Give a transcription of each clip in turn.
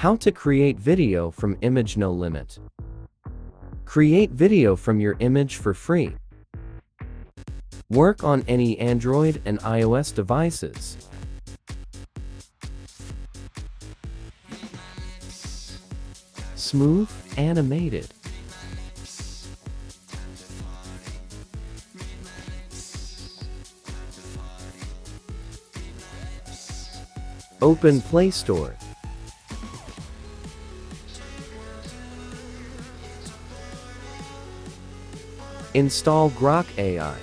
How to create video from image no limit. Create video from your image for free. Work on any Android and iOS devices. Smooth, animated. Open Play Store. Install Grok AI.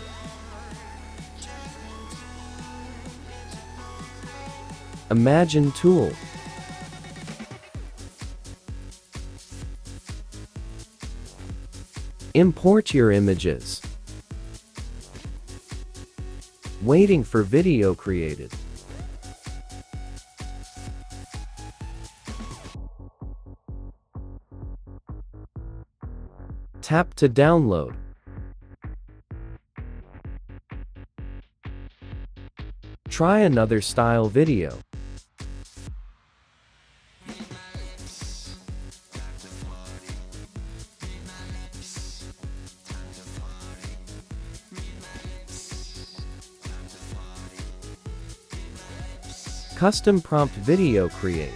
Imagine Tool. Import your images. Waiting for video created. Tap to download. Try another style video. Custom prompt video create.